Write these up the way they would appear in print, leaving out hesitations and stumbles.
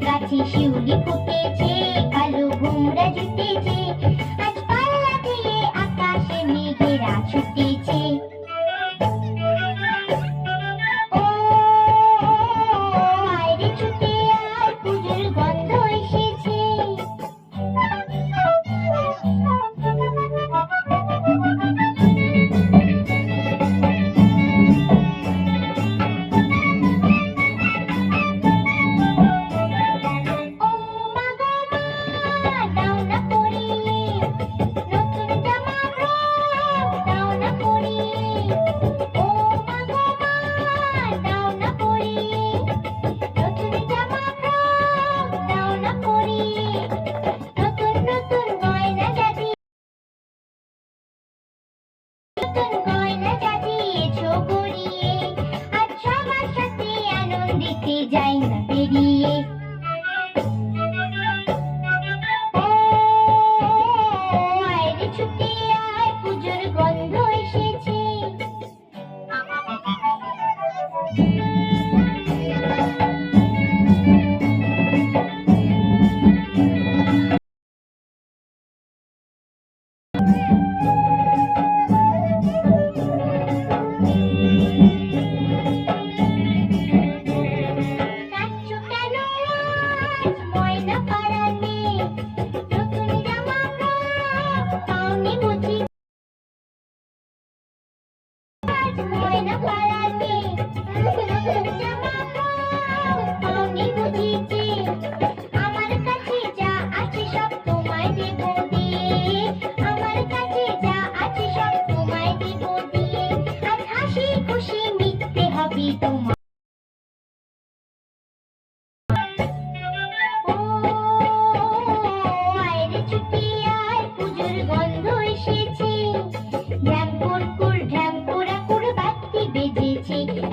গাছে শিউলি ফুটেছে, কালো ভোমরা জুটেছে, আজ পাল্লা দিয়ে আকাশে মেঘেরা ছুটেছে। ও আয় রে ছুটে আয়, পুজোর গন্ধ এসেছে। যাই না পেরিয়ে। ও আয় রে ছুটে আয়, পুজোর গন্ধ এসেছে।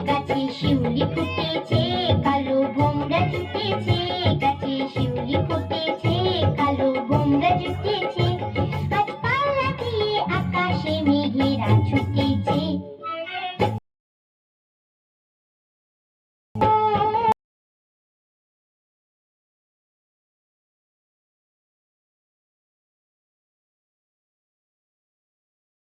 গাছে শিউলি ফুটেছে, কালো ভোমরা জুটেছে, গাছে শিউলি ফুটেছে, কালো ভোমরা জুটেছে, আজ পাল্লা দিয়ে আকাশে